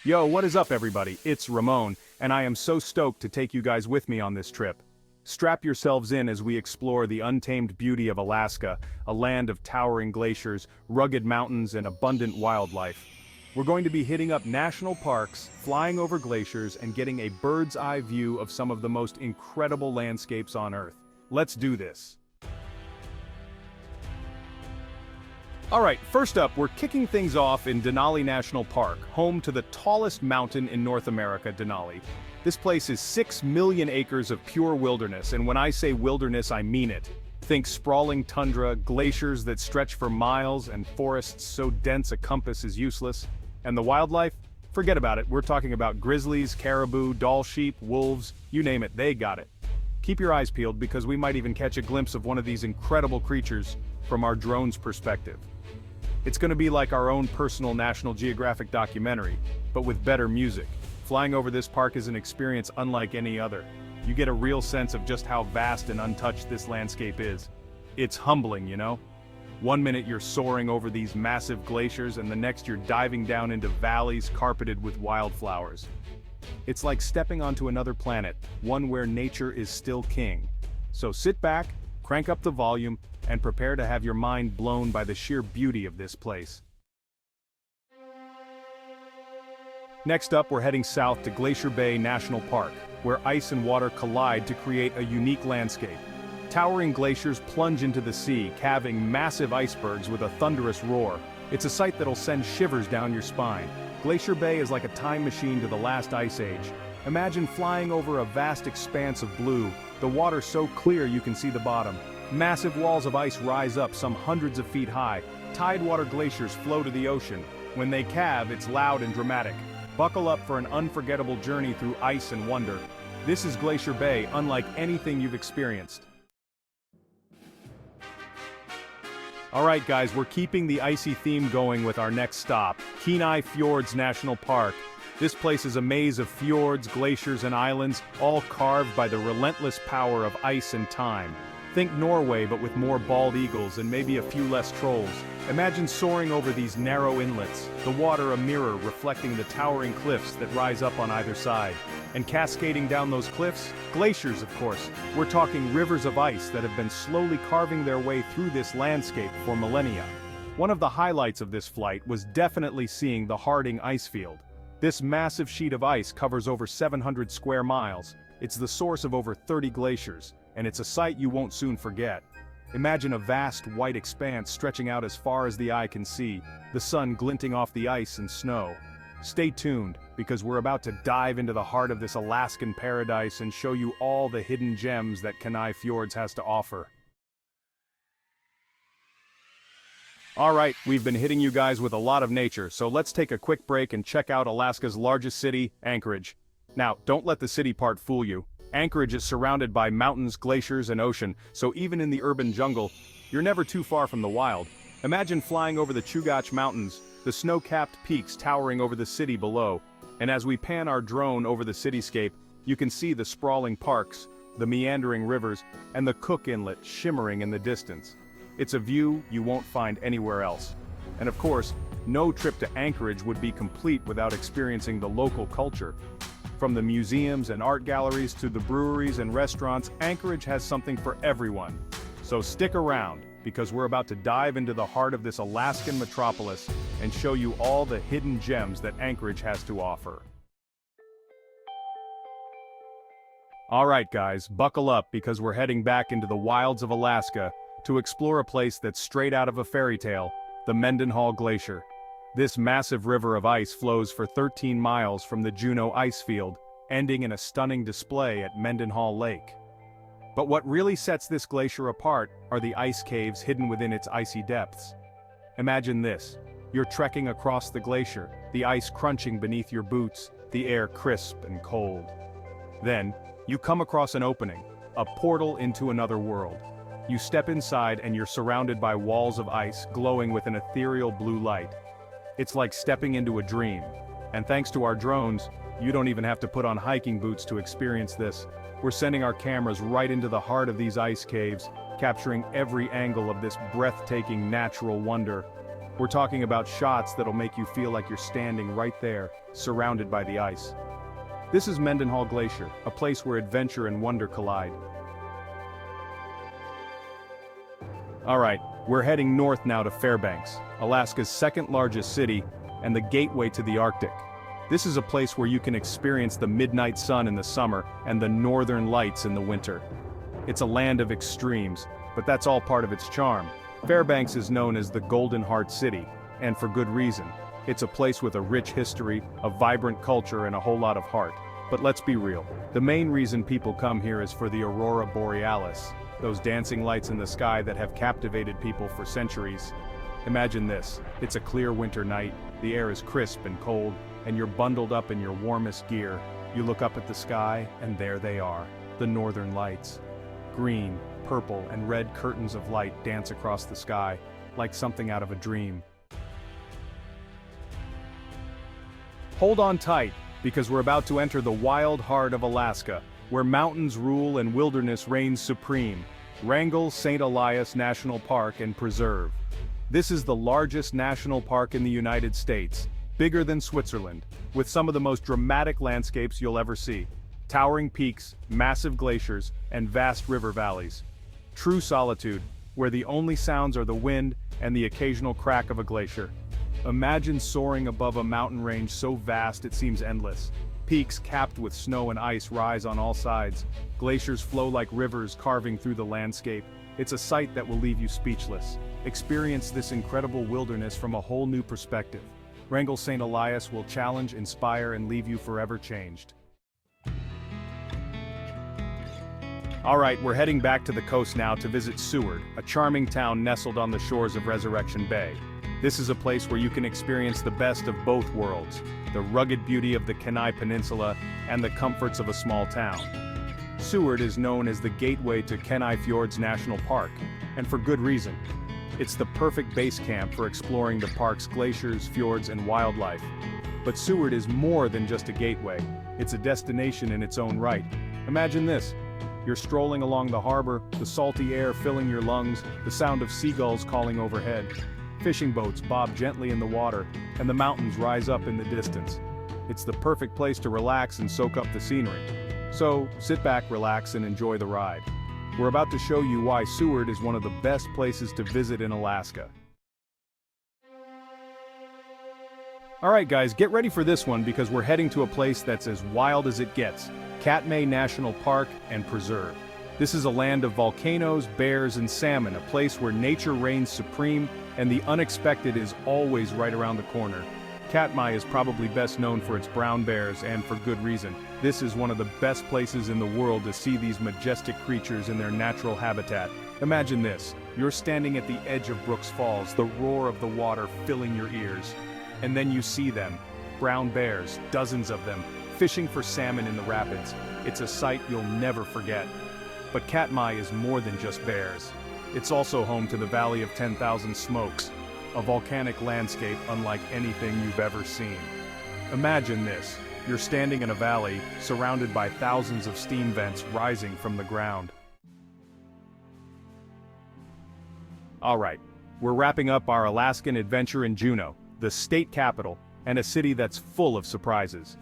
Yo, what is up everybody? It's Ramon, and I am so stoked to take you guys with me on this trip. Strap yourselves in as we explore the untamed beauty of Alaska, a land of towering glaciers, rugged mountains, and abundant wildlife. We're going to be hitting up national parks, flying over glaciers, and getting a bird's-eye view of some of the most incredible landscapes on Earth. Let's do this. Alright, first up, we're kicking things off in Denali National Park, home to the tallest mountain in North America, Denali. This place is 6 million acres of pure wilderness, and when I say wilderness, I mean it. Think sprawling tundra, glaciers that stretch for miles, and forests so dense a compass is useless. And the wildlife? Forget about it, we're talking about grizzlies, caribou, Dall sheep, wolves, you name it, they got it. Keep your eyes peeled because we might even catch a glimpse of one of these incredible creatures from our drone's perspective. It's gonna be like our own personal National Geographic documentary, but with better music. Flying over this park is an experience unlike any other. You get a real sense of just how vast and untouched this landscape is. It's humbling, you know? One minute you're soaring over these massive glaciers and the next you're diving down into valleys carpeted with wildflowers. It's like stepping onto another planet, one where nature is still king. So sit back, crank up the volume, and prepare to have your mind blown by the sheer beauty of this place. Next up, we're heading south to Glacier Bay National Park, where ice and water collide to create a unique landscape. Towering glaciers plunge into the sea, calving massive icebergs with a thunderous roar. It's a sight that'll send shivers down your spine. Glacier Bay is like a time machine to the last ice age. Imagine flying over a vast expanse of blue, the water so clear you can see the bottom. Massive walls of ice rise up some hundreds of feet high. Tidewater glaciers flow to the ocean. When they calve, it's loud and dramatic. Buckle up for an unforgettable journey through ice and wonder. This is Glacier Bay, unlike anything you've experienced. Alright guys, we're keeping the icy theme going with our next stop, Kenai Fjords National Park. This place is a maze of fjords, glaciers, and islands, all carved by the relentless power of ice and time. Think Norway but with more bald eagles and maybe a few less trolls. Imagine soaring over these narrow inlets, the water a mirror reflecting the towering cliffs that rise up on either side. And cascading down those cliffs, glaciers of course. We're talking rivers of ice that have been slowly carving their way through this landscape for millennia. One of the highlights of this flight was definitely seeing the Harding ice field. This massive sheet of ice covers over 700 square miles. It's the source of over 30 glaciers, and it's a sight you won't soon forget. Imagine a vast white expanse stretching out as far as the eye can see, the sun glinting off the ice and snow. Stay tuned, because we're about to dive into the heart of this Alaskan paradise and show you all the hidden gems that Kenai Fjords has to offer. Alright, we've been hitting you guys with a lot of nature, so let's take a quick break and check out Alaska's largest city, Anchorage. Now, don't let the city part fool you. Anchorage is surrounded by mountains, glaciers, and ocean, so even in the urban jungle, you're never too far from the wild. Imagine flying over the Chugach Mountains, the snow-capped peaks towering over the city below. And as we pan our drone over the cityscape, you can see the sprawling parks, the meandering rivers, and the Cook Inlet shimmering in the distance. It's a view you won't find anywhere else. And of course, no trip to Anchorage would be complete without experiencing the local culture. From the museums and art galleries to the breweries and restaurants, Anchorage has something for everyone. So stick around, because we're about to dive into the heart of this Alaskan metropolis and show you all the hidden gems that Anchorage has to offer. Alright guys, buckle up because we're heading back into the wilds of Alaska to explore a place that's straight out of a fairy tale, the Mendenhall Glacier. This massive river of ice flows for 13 miles from the Juneau ice field, ending in a stunning display at Mendenhall Lake. But what really sets this glacier apart are the ice caves hidden within its icy depths. Imagine this. You're trekking across the glacier, the ice crunching beneath your boots, the air crisp and cold. Then, you come across an opening, a portal into another world. You step inside and you're surrounded by walls of ice glowing with an ethereal blue light. It's like stepping into a dream. And thanks to our drones, you don't even have to put on hiking boots to experience this. We're sending our cameras right into the heart of these ice caves, capturing every angle of this breathtaking natural wonder. We're talking about shots that'll make you feel like you're standing right there, surrounded by the ice. This is Mendenhall Glacier, a place where adventure and wonder collide. Alright, we're heading north now to Fairbanks, Alaska's second largest city, and the gateway to the Arctic. This is a place where you can experience the midnight sun in the summer and the northern lights in the winter. It's a land of extremes, but that's all part of its charm. Fairbanks is known as the Golden Heart City, and for good reason. It's a place with a rich history, a vibrant culture, and a whole lot of heart. But let's be real, the main reason people come here is for the Aurora Borealis, those dancing lights in the sky that have captivated people for centuries. Imagine this, it's a clear winter night, the air is crisp and cold, and you're bundled up in your warmest gear. You look up at the sky, and there they are, the northern lights. Green, purple, and red curtains of light dance across the sky, like something out of a dream. Hold on tight, because we're about to enter the wild heart of Alaska, where mountains rule and wilderness reigns supreme. Wrangell St. Elias National Park and Preserve. This is the largest national park in the United States, bigger than Switzerland, with some of the most dramatic landscapes you'll ever see. Towering peaks, massive glaciers, and vast river valleys. True solitude, where the only sounds are the wind and the occasional crack of a glacier. Imagine soaring above a mountain range so vast it seems endless. Peaks capped with snow and ice rise on all sides. Glaciers flow like rivers carving through the landscape. It's a sight that will leave you speechless. Experience this incredible wilderness from a whole new perspective. Wrangell St. Elias will challenge, inspire, and leave you forever changed. Alright, we're heading back to the coast now to visit Seward, a charming town nestled on the shores of Resurrection Bay. This is a place where you can experience the best of both worlds, the rugged beauty of the Kenai Peninsula and the comforts of a small town. Seward is known as the gateway to Kenai Fjords National Park, and for good reason. It's the perfect base camp for exploring the park's glaciers, fjords, and wildlife. But Seward is more than just a gateway, it's a destination in its own right. Imagine this. You're strolling along the harbor, the salty air filling your lungs, the sound of seagulls calling overhead. Fishing boats bob gently in the water, and the mountains rise up in the distance. It's the perfect place to relax and soak up the scenery. So, sit back, relax, and enjoy the ride. We're about to show you why Seward is one of the best places to visit in Alaska. Alright guys, get ready for this one because we're heading to a place that's as wild as it gets. Katmai National Park and Preserve. This is a land of volcanoes, bears, and salmon, a place where nature reigns supreme and the unexpected is always right around the corner. Katmai is probably best known for its brown bears, and for good reason. This is one of the best places in the world to see these majestic creatures in their natural habitat. Imagine this, you're standing at the edge of Brooks Falls, the roar of the water filling your ears. And then you see them, brown bears, dozens of them, fishing for salmon in the rapids. It's a sight you'll never forget. But Katmai is more than just bears. It's also home to the Valley of 10,000 Smokes, a volcanic landscape unlike anything you've ever seen. Imagine this, you're standing in a valley, surrounded by thousands of steam vents rising from the ground. Alright, we're wrapping up our Alaskan adventure in Juneau, the state capital, and a city that's full of surprises.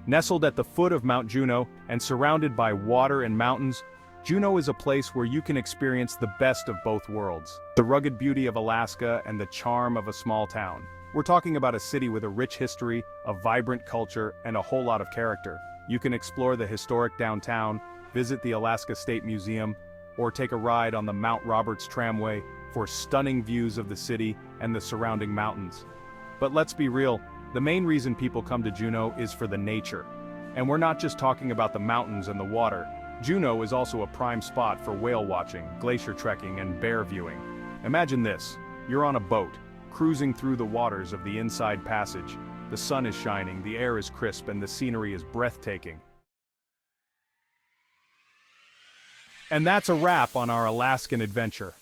Nestled at the foot of Mount Juneau and surrounded by water and mountains, Juneau is a place where you can experience the best of both worlds. The rugged beauty of Alaska and the charm of a small town. We're talking about a city with a rich history, a vibrant culture, and a whole lot of character. You can explore the historic downtown, visit the Alaska State Museum, or take a ride on the Mount Roberts Tramway for stunning views of the city and the surrounding mountains. But let's be real, the main reason people come to Juneau is for the nature. And we're not just talking about the mountains and the water. Juneau is also a prime spot for whale watching, glacier trekking, and bear viewing. Imagine this, you're on a boat, cruising through the waters of the Inside Passage. The sun is shining, the air is crisp, and the scenery is breathtaking. And that's a wrap on our Alaskan adventure.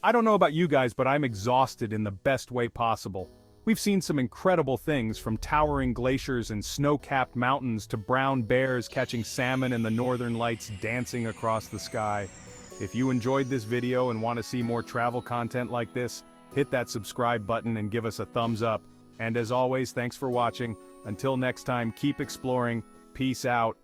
I don't know about you guys, but I'm exhausted in the best way possible. We've seen some incredible things, from towering glaciers and snow-capped mountains to brown bears catching salmon and the northern lights dancing across the sky. If you enjoyed this video and want to see more travel content like this, hit that subscribe button and give us a thumbs up. And as always, thanks for watching. Until next time, keep exploring. Peace out.